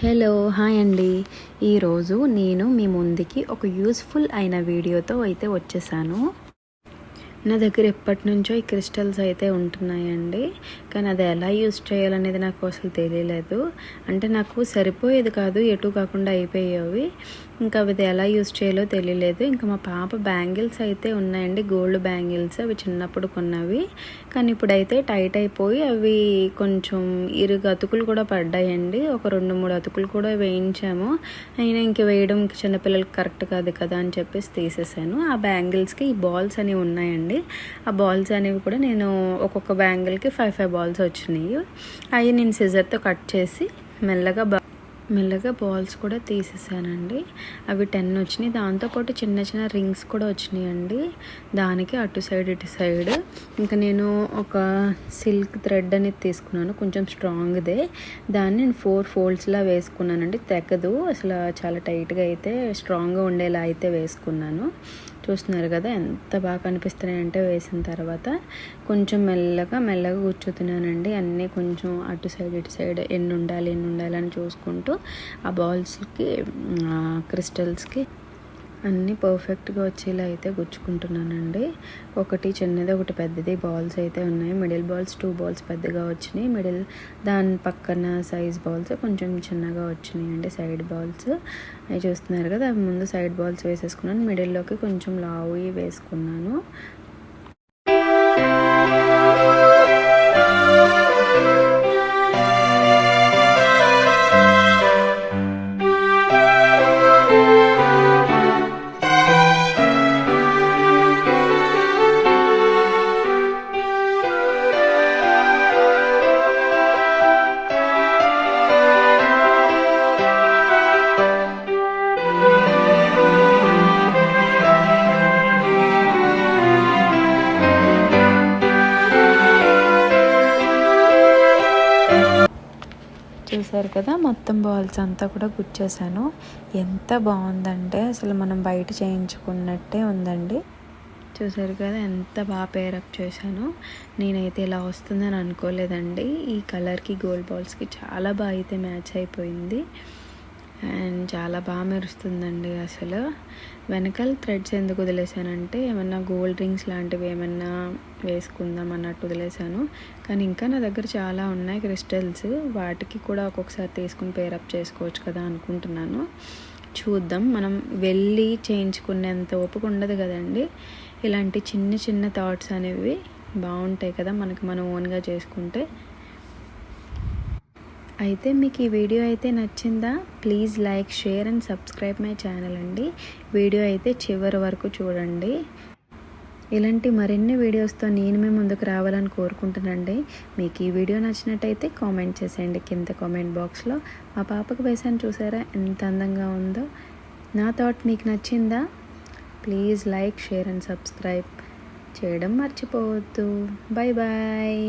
Hello hi అండి. ఈరోజు నేను మీ ముందుకి ఒక యూస్ఫుల్ అయిన వీడియోతో అయితే వచ్చేసాను. నా దగ్గర ఎప్పటి నుంచో ఈ క్రిస్టల్స్ అయితే ఉంటున్నాయండి. కానీ అది ఎలా యూస్ చేయాలనేది నాకు అసలు తెలియలేదు. అంటే నాకు సరిపోయేది కాదు, ఎటు కాకుండా అయిపోయేవి. ఇంకా అది ఎలా యూస్ చేయాలో తెలియలేదు. ఇంకా మా పాప బ్యాంగిల్స్ అయితే ఉన్నాయండి, గోల్డ్ బ్యాంగిల్స్. అవి చిన్నప్పుడు కొన్నవి, కానీ ఇప్పుడైతే టైట్ అయిపోయి అవి కొంచెం ఇరుగు అతుకులు కూడా పడ్డాయండి. ఒక 2-3 అతుకులు కూడా వేయించాము. అయినా ఇంక వేయడం చిన్నపిల్లలకి కరెక్ట్ కాదు కదా అని చెప్పేసి తీసేసాను. ఆ బ్యాంగిల్స్కి ఈ బాల్స్ అనేవి ఉన్నాయండి. ఆ బాల్స్ అనేవి కూడా నేను ఒక్కొక్క బ్యాంగిల్కి 5 బాల్స్ వచ్చినాయి. అవి నేను సిజర్తో కట్ చేసి మెల్లగా బాల్స్ కూడా తీసేసానండి. అవి 10 వచ్చినాయి. దాంతోపాటు చిన్న చిన్న రింగ్స్ కూడా వచ్చినాయండి. దానికి అటు సైడ్ ఇటు సైడ్ ఇంకా నేను ఒక సిల్క్ థ్రెడ్ అనేది తీసుకున్నాను, కొంచెం స్ట్రాంగ్దే. దాన్ని నేను 4 ఫోల్డ్స్లా వేసుకున్నానండి. తెగదు అసలు, చాలా టైట్గా అయితే స్ట్రాంగ్గా ఉండేలా అయితే వేసుకున్నాను. చూస్తున్నారు కదా ఎంత బాగా కనిపిస్తున్నాయంటే వేసిన తర్వాత. కొంచెం మెల్లగా కూర్చుతున్నానండి. అన్నీ కొంచెం అటు సైడ్ ఇటు సైడ్ ఎన్ని ఉండాలి అని చూసుకుంటూ ఆ బాల్స్కి క్రిస్టల్స్కి అన్నీ పర్ఫెక్ట్గా వచ్చేలా అయితే గుచ్చుకుంటున్నానండి. ఒకటి చిన్నది ఒకటి పెద్దది బాల్స్ అయితే ఉన్నాయి. మిడిల్ బాల్స్ 2 బాల్స్ పెద్దగా వచ్చినాయి. దాని పక్కన సైజ్ బాల్స్ కొంచెం చిన్నగా వచ్చినాయండి. సైడ్ బాల్స్ అవి చూస్తున్నారు కదా, అవి ముందు సైడ్ బాల్స్ వేసేసుకున్నాను. మిడిల్లోకి కొంచెం లావువి వేసుకున్నాను. చూసారు కదా, మొత్తం బాల్స్ అంతా కూడా గుచ్చేసాను. ఎంత బాగుందంటే అసలు మనం బయట చేయించుకున్నట్టే ఉందండి. చూసారు కదా ఎంత బాగా పేరప్ చేశాను. నేనైతే ఇలా వస్తుందని అనుకోలేదండి. ఈ కలర్కి గోల్డ్ బాల్స్కి చాలా బాగా అయితే మ్యాచ్ అయిపోయింది అండ్ చాలా బాగా మెరుస్తుందండి. అసలు వెనకాల థ్రెడ్స్ ఎందుకు వదిలేసానంటే ఏమన్నా గోల్డ్ రింగ్స్ లాంటివి ఏమన్నా వేసుకుందాం అన్నట్టు వదిలేసాను. కానీ ఇంకా నా దగ్గర చాలా ఉన్నాయి క్రిస్టల్స్, వాటికి కూడా ఒక్కొక్కసారి తీసుకుని పేరప్ చేసుకోవచ్చు కదా అనుకుంటున్నాను. చూద్దాం. మనం వెళ్ళి చేయించుకునేంత ఓపిక ఉండదు కదండి. ఇలాంటి చిన్న థాట్స్ అనేవి బాగుంటాయి కదా మనకి, మనం ఓన్గా చేసుకుంటే. అయితే మీకు ఈ వీడియో అయితే నచ్చిందా? Please like, share and subscribe my channel అండి. వీడియో అయితే చివరి వరకు చూడండి. ఇలాంటి మరిన్ని వీడియోస్తో నేను మీ ముందుకు రావాలని కోరుకుంటున్నానండి. మీకు ఈ వీడియో నచ్చినట్టయితే కామెంట్ చేసేయండి కింద కామెంట్ బాక్స్లో. మా పాపకు వేసాను చూసారా ఎంత అందంగా ఉందో. నా థాట్ మీకు నచ్చిందా? Please like, share and subscribe చేయడం మర్చిపోవద్దు. బాయ్.